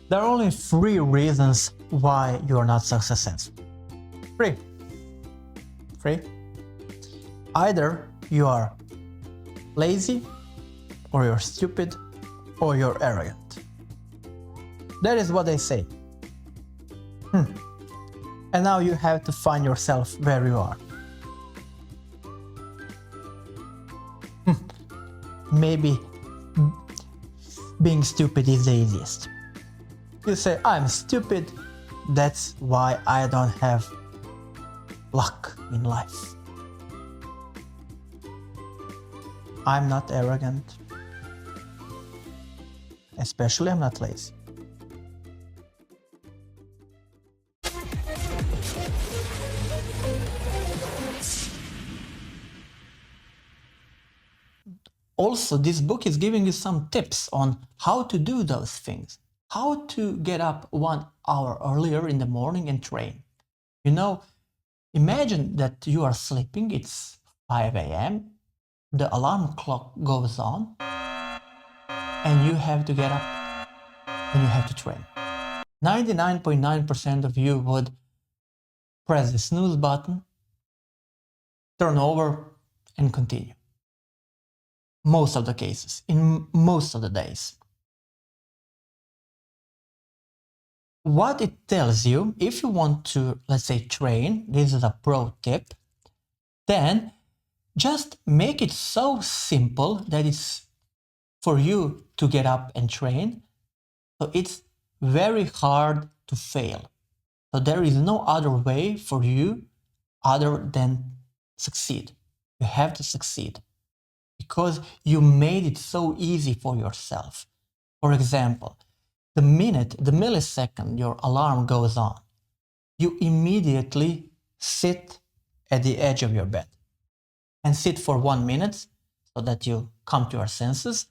There are only three reasons why you are not successful. Three. Either you are lazy, or you're stupid, or you're arrogant. That is what they say. And now you have to find yourself where you are. Maybe being stupid is the easiest. You say, I'm stupid, that's why I don't have luck in life. I'm not arrogant. Especially I'm not lazy. Also, this book is giving you some tips on how to do those things. How to get up 1 hour earlier in the morning and train. You know, imagine that you are sleeping, it's 5 a.m., the alarm clock goes on, and you have to get up and you have to train. 99.9% of you would press the snooze button, turn over, and continue. Most of the cases, in most of the days. What it tells you, if you want to, let's say, train, this is a pro tip, then just make it so simple that it's for you to get up and train. So it's very hard to fail. So there is no other way for you other than succeed. You have to succeed because you made it so easy for yourself. For example, the millisecond your alarm goes on, you immediately sit at the edge of your bed and sit for 1 minute so that you come to your senses,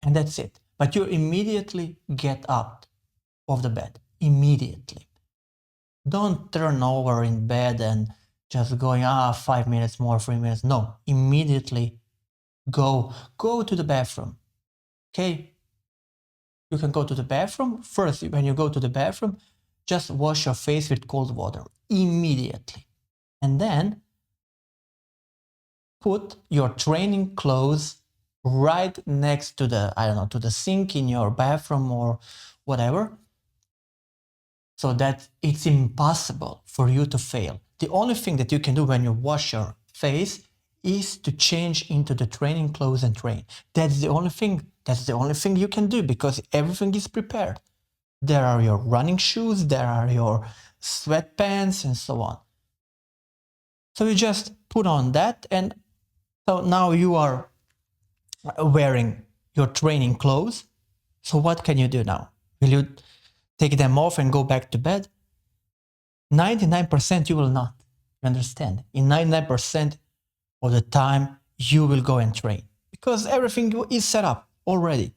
and that's it. But you immediately get up of the bed, immediately. Don't turn over in bed and just going, 5 minutes more, 3 minutes. No, immediately go to the bathroom. Okay? You can go to the bathroom. First, when you go to the bathroom, just wash your face with cold water immediately. And then put your training clothes right next to the, to the sink in your bathroom or whatever, so that it's impossible for you to fail. The only thing that you can do when you wash your face is to change into the training clothes and train. That's the only thing you can do, because everything is prepared. There are your running shoes, there are your sweatpants, and so on. So you just put on that, and so now you are wearing your training clothes. So what can you do now? Will you take them off and go back to bed? 99% you will not. You understand? In 99% of the time, you will go and train because everything is set up already.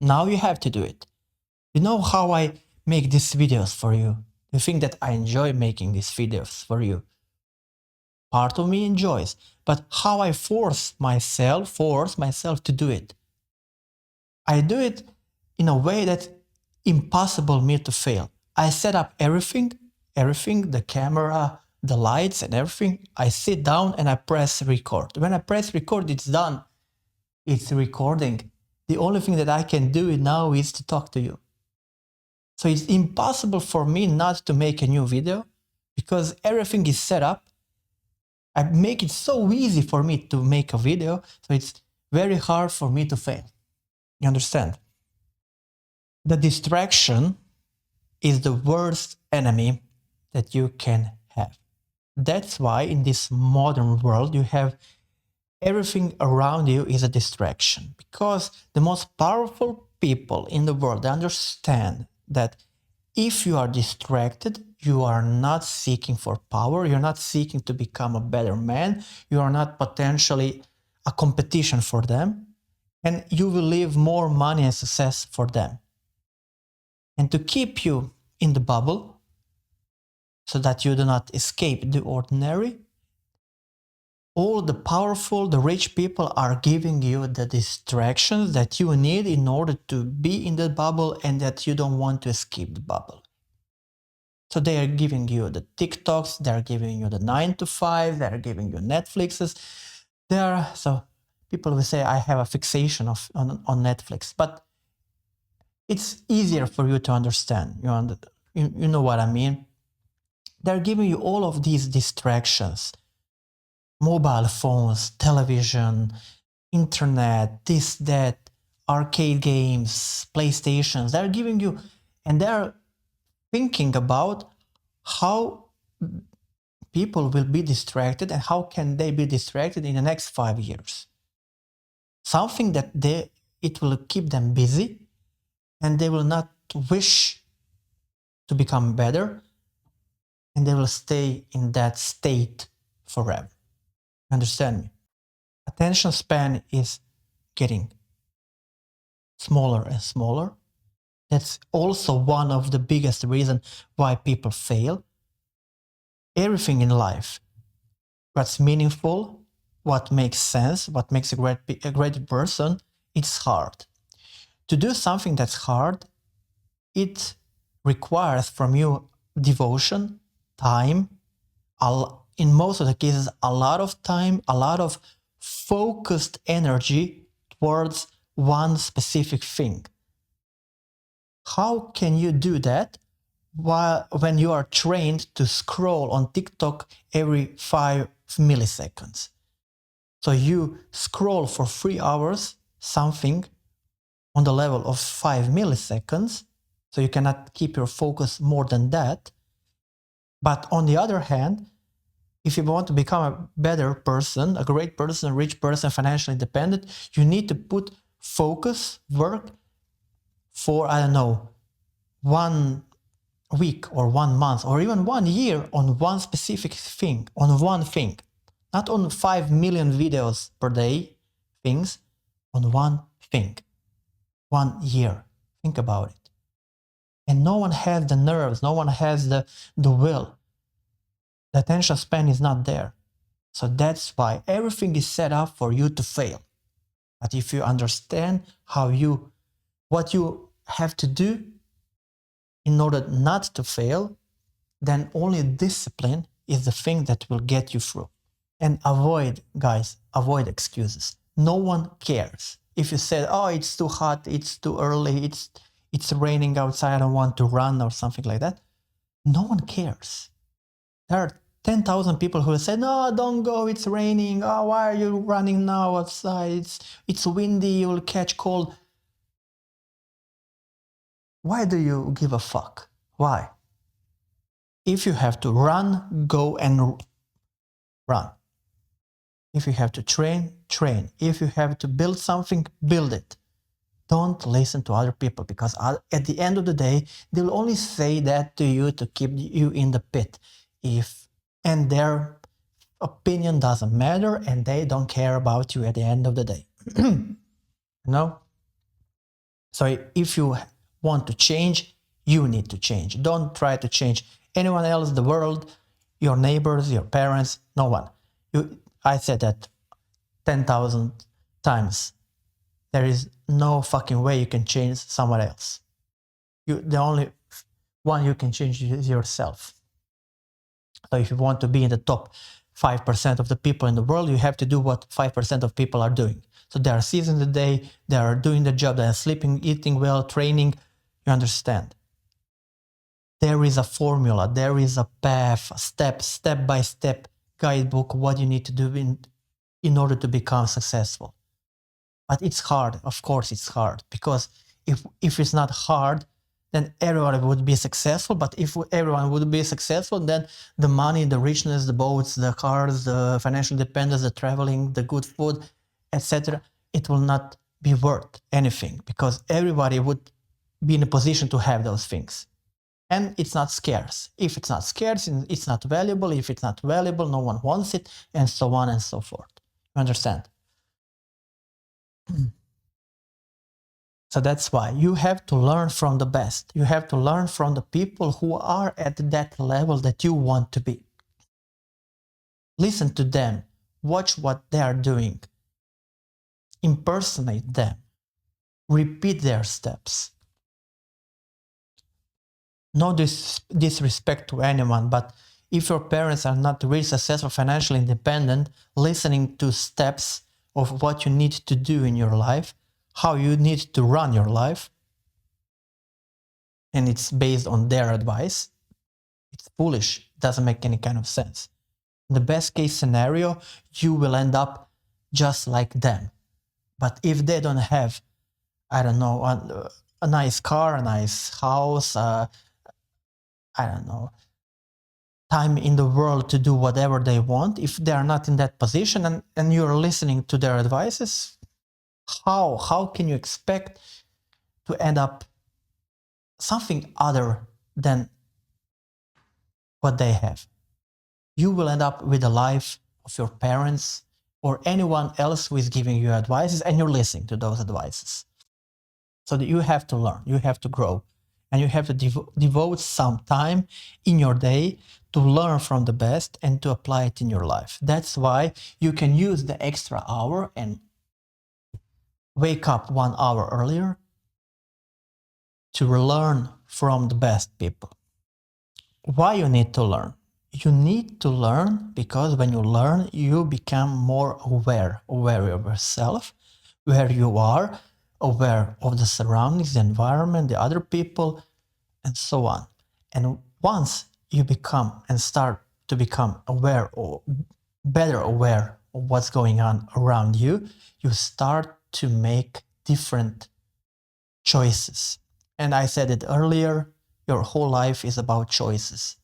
Now you have to do it. You know how I make these videos for you? You think that I enjoy making these videos for you? Part of me enjoys, but how I force myself to do it? I do it in a way that's impossible me to fail. I set up everything, the camera, the lights and everything. I sit down and I press record. When I press record, it's done. It's recording. The only thing that I can do now is to talk to you. So it's impossible for me not to make a new video because everything is set up. I make it so easy for me to make a video, so it's very hard for me to fail. You understand? The distraction is the worst enemy that you can have. That's why in this modern world, you have everything around you is a distraction, because the most powerful people in the world, they understand that if you are distracted, you are not seeking for power, you're not seeking to become a better man, you are not potentially a competition for them, and you will leave more money and success for them. And to keep you in the bubble, so that you do not escape the ordinary, All the powerful, the rich people are giving you the distractions that you need in order to be in the bubble and that you don't want to escape the bubble. So they are giving you the TikToks, they're giving you the 9 to 5, they're giving you Netflixes. So people will say, I have a fixation on Netflix, but it's easier for you to understand. You know what I mean? They're giving you all of these distractions. Mobile phones, television, internet, this, that, arcade games, PlayStations. They're giving you, and they're thinking about how people will be distracted and how can they be distracted in the next 5 years. Something that it will keep them busy and they will not wish to become better, and they will stay in that state forever. Understand me? Attention span is getting smaller and smaller. That's also one of the biggest reasons why people fail. Everything in life, what's meaningful, what makes sense, what makes a great person, it's hard. To do something that's hard, it requires from you devotion, time, in most of the cases, a lot of time, a lot of focused energy towards one specific thing. How can you do that when you are trained to scroll on TikTok every 5 milliseconds? So you scroll for 3 hours, something on the level of 5 milliseconds, so you cannot keep your focus more than that. But on the other hand, if you want to become a better person, a great person, a rich person, financially independent, you need to put focus, work for, 1 week or 1 month or even 1 year on one specific thing, on one thing. Not on 5 million videos per day things, on one thing. 1 year. Think about it. And no one has the nerves, no one has the will. The attention span is not there. So that's why everything is set up for you to fail. But if you understand what you have to do in order not to fail, then only discipline is the thing that will get you through. And avoid excuses. No one cares. If you said, oh, it's too hot, it's too early, it's raining outside, I don't want to run or something like that, no one cares. There are 10,000 people who will say, no, don't go, it's raining, oh, why are you running now outside, it's windy, you'll catch cold. Why do you give a fuck? Why? If you have to run, go and run. If you have to train, train. If you have to build something, build it. Don't listen to other people, because at the end of the day, they'll only say that to you to keep you in the pit. And their opinion doesn't matter, and they don't care about you at the end of the day. No? So if you want to change, you need to change. Don't try to change anyone else, the world, your neighbors, your parents, no one. I said that 10,000 times. There is no fucking way you can change someone else. The only one you can change is yourself. So if you want to be in the top 5% of the people in the world, you have to do what 5% of people are doing. So they are seizing the day, they are doing the job, they are sleeping, eating well, training. You understand? There is a formula, there is a path, a step by step guidebook, what you need to do in order to become successful. But it's hard, of course it's hard, because if it's not hard, then everyone would be successful. But if everyone would be successful, then the money, the richness, the boats, the cars, the financial independence, the traveling, the good food, etc., it will not be worth anything, because everybody would be in a position to have those things. And it's not scarce. If it's not scarce, it's not valuable. If it's not valuable, no one wants it, and so on and so forth. You understand? So that's why you have to learn from the best. You have to learn from the people who are at that level that you want to be. Listen to them. watch what they are doing, impersonate them, repeat their steps. No disrespect to anyone, but if your parents are not really successful, financially independent, listening to steps of what you need to do in your life, how you need to run your life, and it's based on their advice, it's foolish. It doesn't make any kind of sense. In the best case scenario, you will end up just like them. But if they don't have, I don't know, a nice car, a nice house, I don't know, time in the world to do whatever they want, if they are not in that position and you're listening to their advices, how can you expect to end up something other than what they have? You will end up with the life of your parents or anyone else who is giving you advices, and you're listening to those advices. So that you have to learn, you have to grow, and you have to devote some time in your day to learn from the best and to apply it in your life. That's why you can use the extra hour and wake up 1 hour earlier to learn from the best people. Why you need to learn? You need to learn because when you learn, you become more aware of yourself, where you are, aware of the surroundings, the environment, the other people, and so on. And once you become and start to become aware or better aware of what's going on around you, you start to make different choices. And I said it earlier, your whole life is about choices.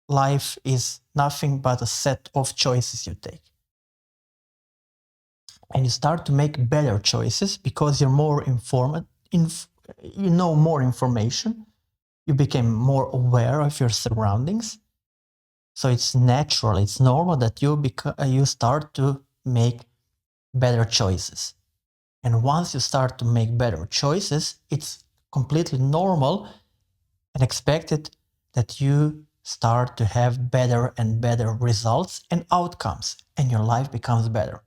Life is nothing but a set of choices you take. And you start to make better choices because you're more informed, you know more information, you became more aware of your surroundings. So it's natural, it's normal that you start to make better choices. And once you start to make better choices, it's completely normal and expected that you start to have better and better results and outcomes, and your life becomes better.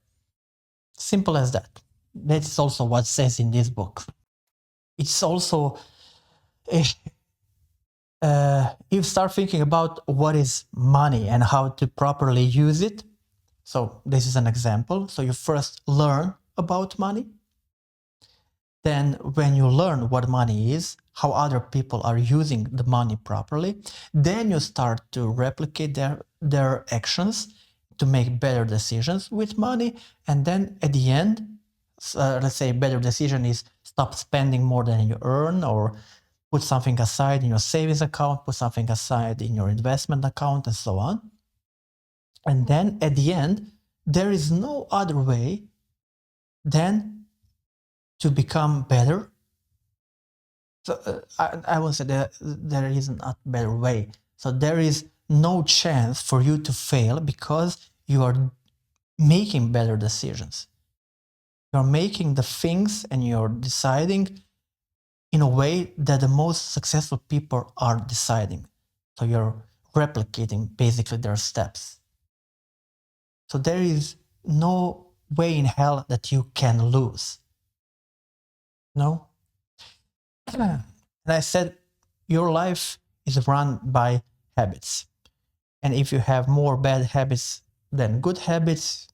Simple as that. That's also what it says in this book. It's also, you start thinking about what is money and how to properly use it. So this is an example. So you first learn about money. Then when you learn what money is, how other people are using the money properly, then you start to replicate their actions to make better decisions with money. And then at the end, let's say a better decision is stop spending more than you earn, or put something aside in your savings account, put something aside in your investment account, and so on. And then at the end, there is no other way than to become better. So I will say that there is not a better way. So there is no chance for you to fail because you are making better decisions. You're making the things and you're deciding in a way that the most successful people are deciding. So you're replicating basically their steps. So there is no way in hell that you can lose. No? And I said, your life is run by habits. And if you have more bad habits than good habits,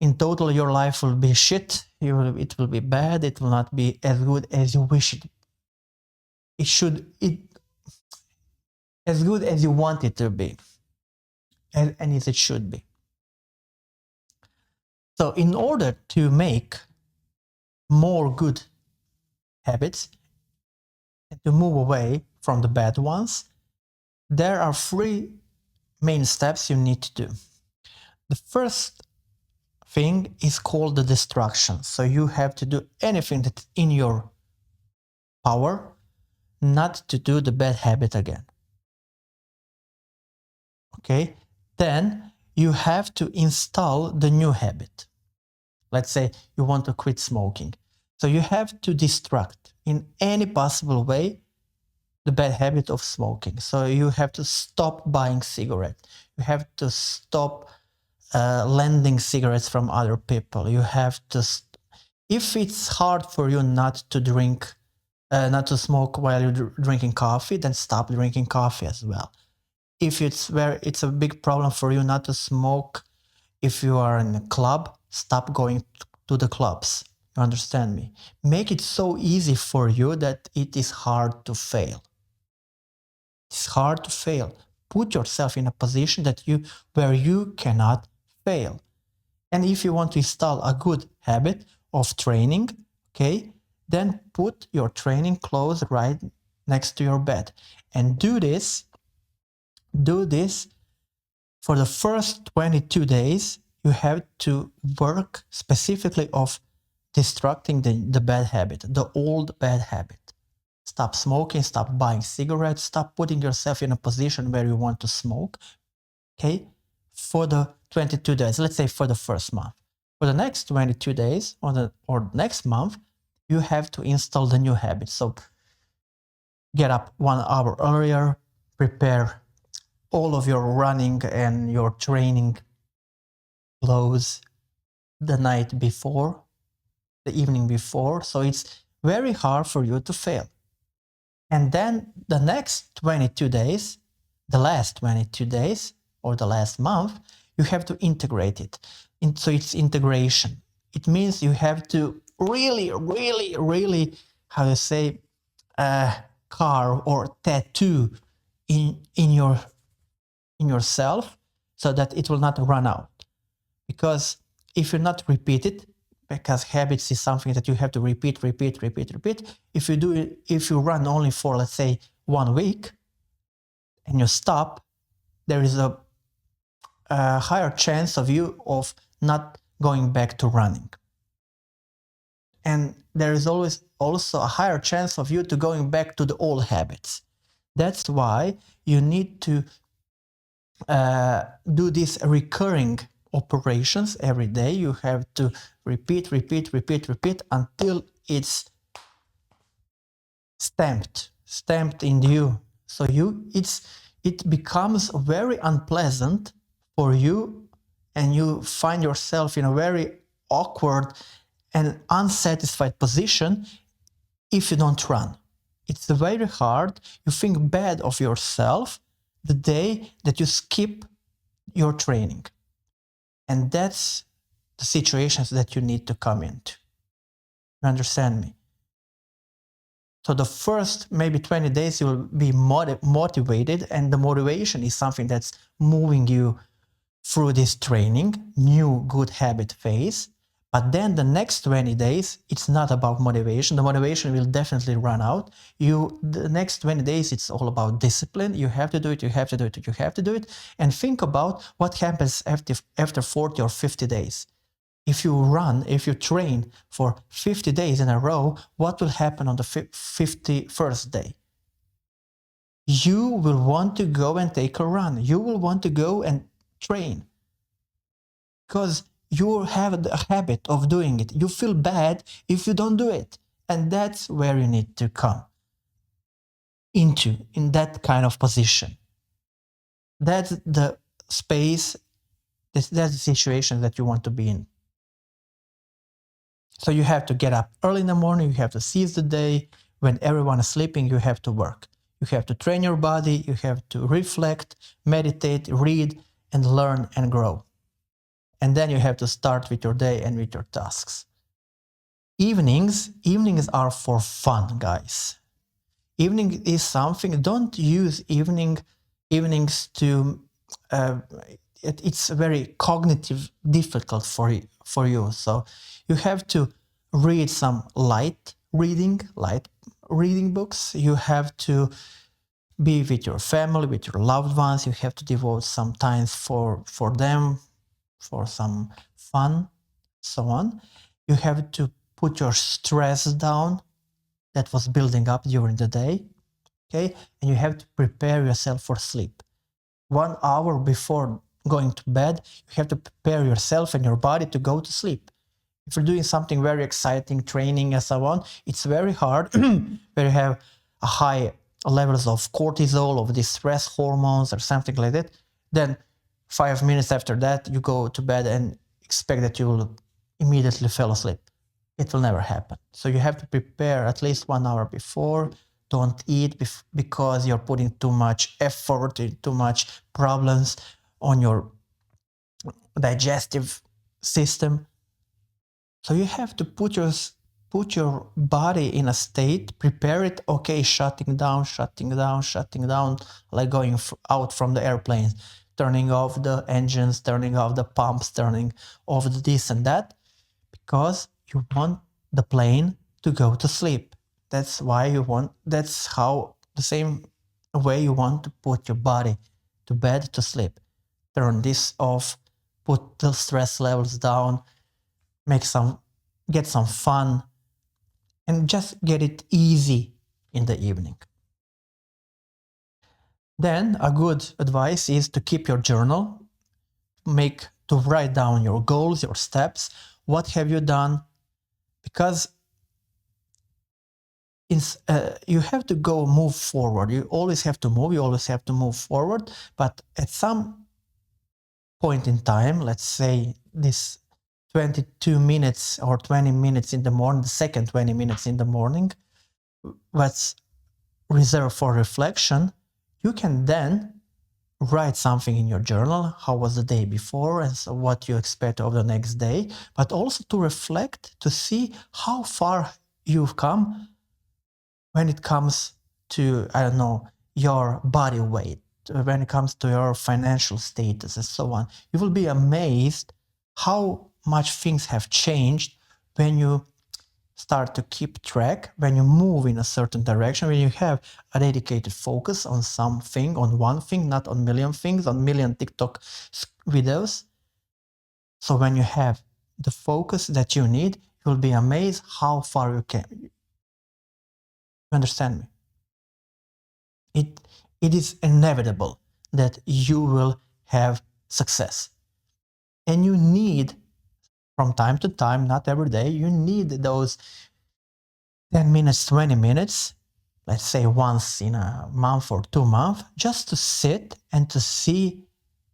in total, your life will be shit. It will be bad. It will not be as good as you wish it. As good as you want it to be. And as it should be. So in order to make more good habits and to move away from the bad ones, there are 3 main steps you need to do. The first thing is called the destruction. So you have to do anything that's in your power not to do the bad habit again. Okay? Then you have to install the new habit. Let's say you want to quit smoking. So you have to destruct in any possible way the bad habit of smoking. So you have to stop buying cigarettes. You have to stop lending cigarettes from other people. You have to, if it's hard for you not to drink, not to smoke while you're drinking coffee, then stop drinking coffee as well. If it's a big problem for you not to smoke, if you are in a club, stop going to the clubs. You understand me? Make it so easy for you that it is hard to fail. It's hard to fail. Put yourself in a position where you cannot fail. And if you want to install a good habit of training, okay, then put your training clothes right next to your bed. And do this for the first 22 days. You have to work specifically of destructing the bad habit, the old bad habit. Stop smoking, stop buying cigarettes, stop putting yourself in a position where you want to smoke, okay, for the 22 days, let's say for the first month. For the next 22 days or next month, you have to install the new habit. So get up 1 hour earlier, prepare all of your running and your training clothes the night before, the evening before, so it's very hard for you to fail. And then the next 22 days, the last 22 days or the last month, you have to integrate it. So it's integration. It means you have to really, really, really, how to say, carve or tattoo in yourself so that it will not run out. Because if you not repeat it, because habits is something that you have to repeat. If you run only for, let's say, 1 week and you stop, there is a higher chance of you of not going back to running. And there is always also a higher chance of you to going back to the old habits. That's why you need to do these recurring operations every day. You have to repeat until it's stamped in you. So it becomes very unpleasant for you, and you find yourself in a very awkward and unsatisfied position if you don't run. It's very hard. You think bad of yourself the day that you skip your training. And that's the situations that you need to come into. You understand me? So the first maybe 20 days you will be motivated, and the motivation is something that's moving you through this training, new good habit phase. But then the next 20 days, it's not about motivation. The motivation will definitely run out. The next 20 days, it's all about discipline. You have to do it, you have to do it, you have to do it. And think about what happens after 40 or 50 days. If you train for 50 days in a row, what will happen on the 51st day? You will want to go and take a run. You will want to go and train. Because you have the habit of doing it. You feel bad if you don't do it. And that's where you need to come in that kind of position. That's the space, that's the situation that you want to be in. So you have to get up early in the morning, you have to seize the day. When everyone is sleeping, you have to work. You have to train your body, you have to reflect, meditate, read, and learn and grow. And then you have to start with your day and with your tasks. Evenings are for fun, guys. Evening is something, don't use evenings to, it's very cognitive difficult for you. So you have to read some light reading books. You have to be with your family, with your loved ones. You have to devote some time for them, for some fun, so on. You have to put your stress down that was building up during the day, okay? And you have to prepare yourself for sleep. 1 hour before going to bed, you have to prepare yourself and your body to go to sleep. If you're doing something very exciting, training and so on, it's very hard where you have a high levels of cortisol, of the stress hormones or something like that, then 5 minutes after that you go to bed and expect that you will immediately fall asleep. It will never happen. So you have to prepare at least 1 hour before. Don't eat because you're putting too much effort, too much problems on your digestive system. So you have to put your body in a state, prepare it, okay, shutting down, like going out from the airplanes, turning off the engines, turning off the pumps, turning off the this and that, because you want the plane to go to sleep. That's how the same way you want to put your body to bed to sleep. Turn this off, put the stress levels down, get some fun, and just get it easy in the evening. Then a good advice is to keep your journal, to write down your goals, your steps, what have you done, because you have to move forward. You always have to move forward, but at some point in time, let's say this 22 minutes or 20 minutes in the morning, the second 20 minutes in the morning, what's reserved for reflection, you can then write something in your journal. How was the day before and so what you expect of the next day, but also to reflect, to see how far you've come when it comes to, I don't know, your body weight, when it comes to your financial status and so on. You will be amazed how much things have changed when you start to keep track, when you move in a certain direction, when you have a dedicated focus on something, on one thing, not on million things, on million TikTok videos. So when you have the focus that you need, you'll be amazed how far you can. You understand me? It is inevitable that you will have success. And you need, from time to time, not every day, you need those 10 minutes, 20 minutes, let's say once in a month or 2 months, just to sit and to see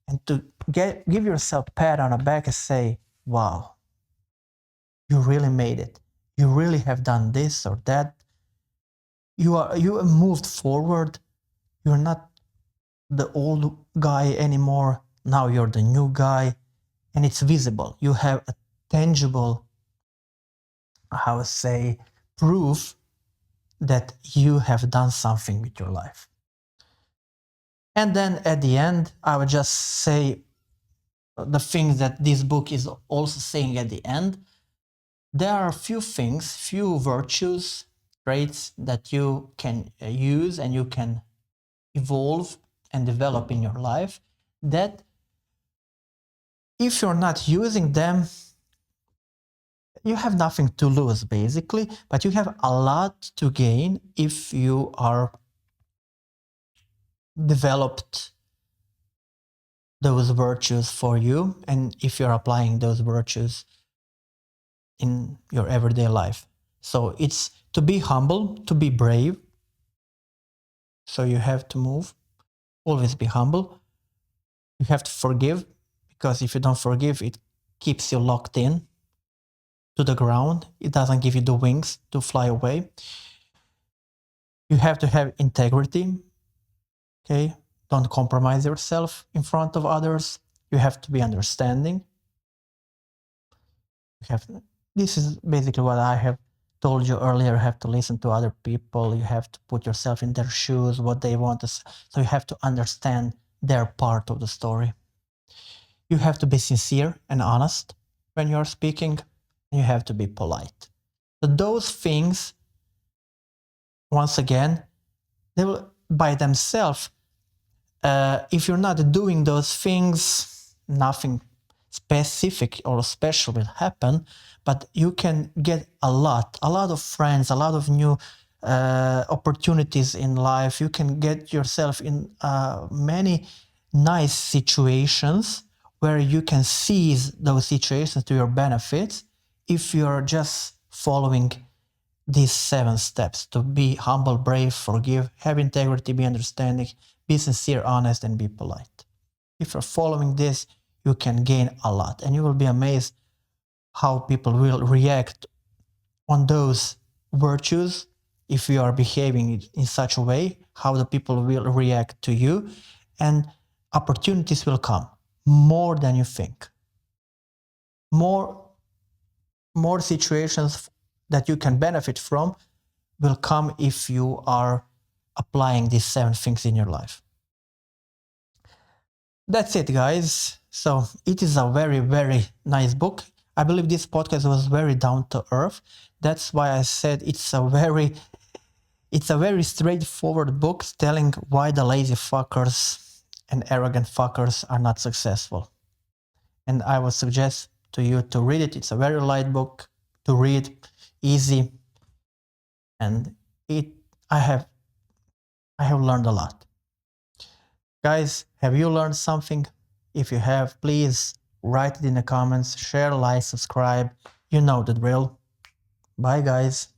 and to give yourself a pat on the back and say, wow, you really made it. You really have done this or that. You have moved forward. You're not the old guy anymore. Now you're the new guy, and it's visible. You have a tangible, how to say, proof that you have done something with your life. And then at the end, I would just say the things that this book is also saying at the end. There are a few things, few virtues, traits that you can use and you can evolve and develop in your life, that if you're not using them, you have nothing to lose basically, but you have a lot to gain if you are developed those virtues for you and if you're applying those virtues in your everyday life. So it's to be humble, to be brave. So you have to move, always be humble. You have to forgive, because if you don't forgive, it keeps you locked in to the ground. It doesn't give you the wings to fly away. You have to have integrity. Okay? Don't compromise yourself in front of others. You have to be understanding. This is basically what I have told you earlier. You have to listen to other people. You have to put yourself in their shoes, what they want to say. So you have to understand their part of the story. You have to be sincere and honest when you're speaking. You have to be polite. So those things, once again, they will by themselves, if you're not doing those things, nothing specific or special will happen, but you can get a lot of friends, a lot of new opportunities in life. You can get yourself in many nice situations where you can seize those situations to your benefits if you're just following these 7 steps to be humble, brave, forgive, have integrity, be understanding, be sincere, honest, and be polite. If you're following this, you can gain a lot, and you will be amazed how people will react on those virtues. If you are behaving in such a way, how the people will react to you, and opportunities will come more than you think. More situations that you can benefit from will come if you are applying these 7 things in your life. That's it, guys. So it is a very, very nice book. I believe this podcast was very down to earth. That's why I said it's a very straightforward book telling why the lazy fuckers and arrogant fuckers are not successful. And I would suggest to you to read it. It's a very light book to read, easy, and I have learned a lot. Guys, have you learned something? If you have, please write it in the comments, share, like, subscribe. You know the drill. Bye, guys.